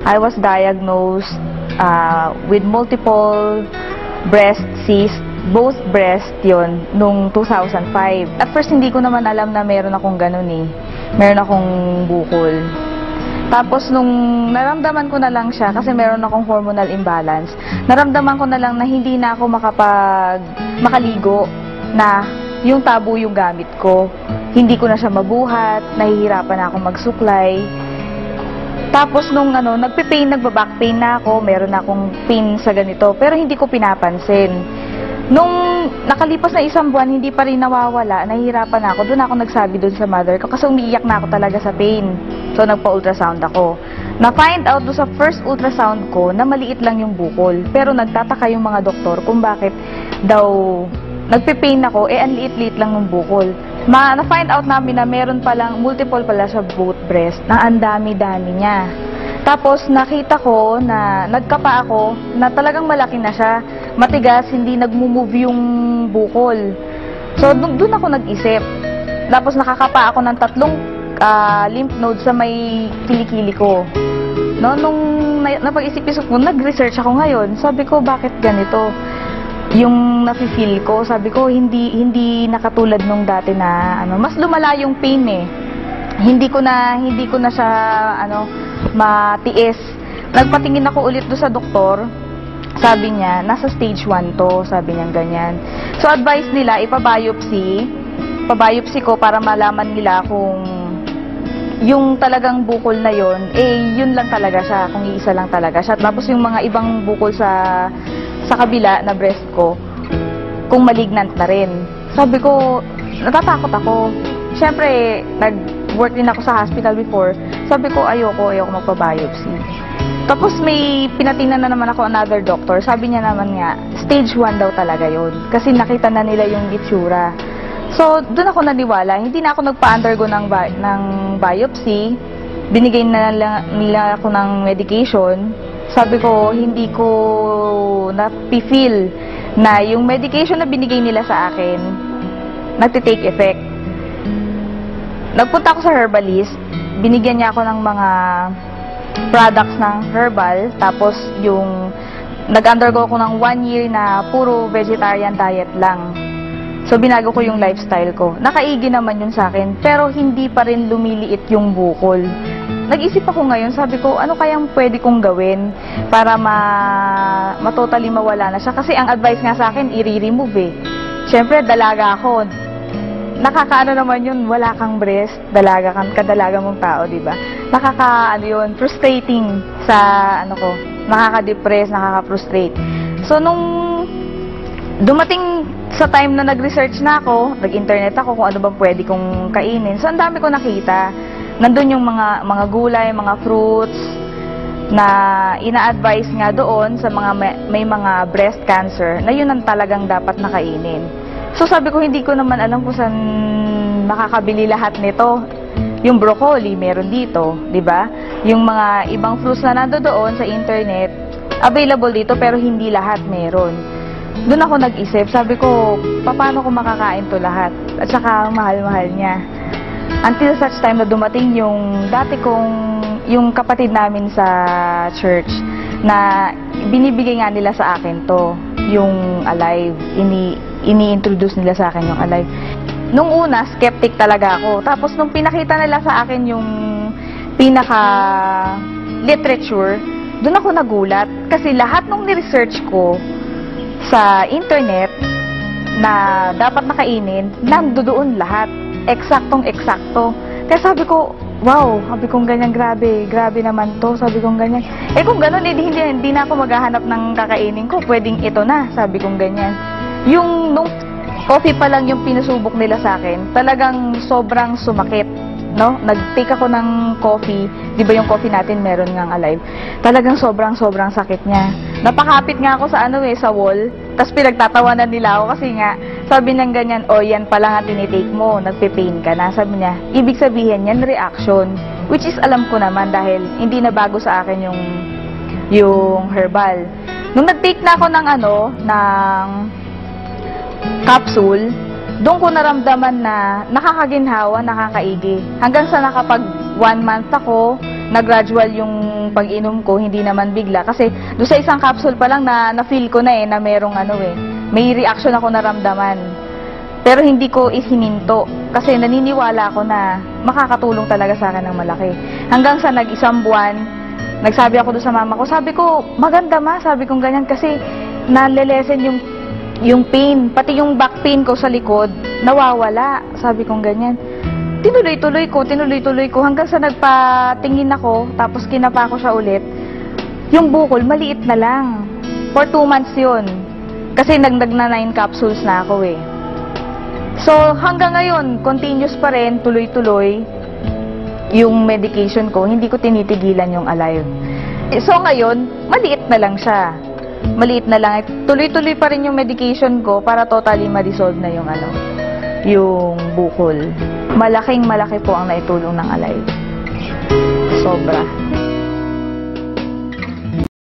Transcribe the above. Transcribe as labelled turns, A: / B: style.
A: I was diagnosed with multiple breast cysts, both breast yon nung 2005. At first, hindi ko naman alam na meron akong ganun eh. Meron akong bukol. Tapos, nung naramdaman ko na lang siya, kasi meron akong hormonal imbalance, naramdaman ko na lang na hindi na ako makaligo, na yung tabo yung gamit ko. Hindi ko na siya mabuhat, nahihirapan na ako magsuklay. Tapos nung nagbaback pain na ako, meron na akong pain sa ganito, pero hindi ko pinapansin. Nung nakalipas na 1 buwan, hindi pa rin nawawala, nahihirapan na ako. Doon ako nagsabi doon sa mother ko kasi umiiyak na ako talaga sa pain. So nagpa-ultrasound ako. Na-find out doon sa first ultrasound ko na maliit lang yung bukol. Pero nagtataka yung mga doktor kung bakit daw nagpe-pain ako, ang liit-liit lang ng bukol. Na-find out namin na meron palang, multiple pala sa both breast, na ang dami-dami niya. Tapos nakita ko na nagkapa ako, na talagang malaki na siya. Matigas, hindi nagmo-move yung bukol. So doon ako nag-isip. Tapos nakakapa ako ng 3 lymph nodes sa may kilikili ko. No, nung napag-isip-isip ko, nag-research ako ngayon. Sabi ko, bakit ganito? Yung nafe-feel ko, sabi ko, hindi nakatulad nung dati na mas lumala yung pain eh. Hindi ko na siya matiis. Nagpatingin ako ulit do sa doktor. Sabi niya, nasa stage 1 to, sabi niya ganyan. So advice nila ipa-biopsy ko para malaman nila kung yung talagang bukol na yon, yun lang talaga siya, kung iisa lang talaga siya. Tapos yung mga ibang bukol sa kabila na breast ko, kung malignant na rin. Sabi ko, natatakot ako. Siyempre, nag-work din ako sa hospital before. Sabi ko, ayoko magpa-biopsy. Tapos may pinatingnan na naman ako another doctor. Sabi niya naman nga, stage 1 daw talaga yun. Kasi nakita na nila yung itsura. So, doon ako naniwala. Hindi na ako nagpa-undergo ng biopsy. Binigay na nila ako ng medication. Sabi ko, hindi ko na-feel na yung medication na binigay nila sa akin, nagtitake effect. Nagpunta ako sa herbalist. Binigyan niya ako ng mga products ng herbal. Tapos, nag-undergo ako ng 1 year na puro vegetarian diet lang. So, binago ko yung lifestyle ko. Nakaigi naman yun sa akin, pero hindi pa rin lumiliit yung bukol. Nag-isip ako ngayon, sabi ko, ano kayang pwede kong gawin para totally mawala na siya? Kasi ang advice nga sa akin, i-remove eh. Siyempre, dalaga ako. Nakakaano naman yun, wala kang breast, kadalaga mong tao, di ba? Frustrating sa nakaka-depress, nakaka-frustrate. So, nung dumating sa time na nag-research na ako, nag-internet ako kung ano bang pwede kong kainin. So, ang dami ko nakita. Nandun yung mga gulay, mga fruits, na ina-advise nga doon sa mga may mga breast cancer, na yun ang talagang dapat nakainin. So, sabi ko, hindi ko naman alam kung saan makakabili lahat nito. Yung broccoli, meron dito, di ba? Yung mga ibang fruits na nandoon sa internet, available dito, pero hindi lahat meron. Doon ako nag-isip, sabi ko, paano ko makakain to lahat? At saka, mahal-mahal niya. Until such time na dumating yung yung kapatid namin sa church, na binibigay nga nila sa akin to, yung Alive. Ini-introduce nila sa akin yung Alive. Nung una, skeptic talaga ako. Tapos, nung pinakita nila sa akin yung pinaka-literature, doon ako nagulat. Kasi lahat nung ni-research ko sa internet na dapat nakainin, nandoon lahat. Eksaktong-eksakto. Kaya sabi ko, wow, sabi kong ganyan, grabe naman to, sabi kong ganyan. Kung gano'n, hindi na ako maghahanap ng kakainin ko, pwedeng ito na, sabi kong ganyan. Nung coffee pa lang yung pinasubok nila sa akin, talagang sobrang sumakit, no? Nag-take ako ng coffee, di ba yung coffee natin meron ngang Alive? Talagang sobrang sakit niya. Napakapit nga ako sa sa wall, tapos pinagtatawanan nila ako kasi nga, sabi ng ganyan, yan pala nga tinitake mo, nagpe-pain ka na. Sabi niya, ibig sabihin yan, reaction. Which is alam ko naman dahil hindi na bago sa akin yung herbal. Nung nag-take na ako ng capsule, doon ko naramdaman na nakakaginhawa, nakakaigi. Hanggang sa nakapag 1 month ako, na-gradual yung pag-inom ko, hindi naman bigla. Kasi doon sa isang capsule pa lang na-feel ko na na merong may reaction ako naramdaman. Pero hindi ko isininto kasi naniniwala ako na makakatulong talaga sa akin ng malaki. Hanggang sa nag-isang buwan, nagsabi ako doon sa mama ko, sabi ko, maganda ma, sabi kong ganyan kasi nalelesen yung pain, pati yung back pain ko sa likod, nawawala, sabi kong ganyan. Tinuloy-tuloy ko hanggang sa nagpatingin ako, tapos kinapa ko siya ulit. Yung bukol, maliit na lang. For 2 months yun. Kasi nagdag na 9 capsules na ako eh. So, hanggang ngayon, continuous pa rin, tuloy-tuloy yung medication ko. Hindi ko tinitigilan yung Alive. So, ngayon, maliit na lang siya. Maliit na lang. Tuloy-tuloy pa rin yung medication ko para totally ma-dissolve na yung bukol. Malaking-malaki po ang naitulong ng Alive. Sobra.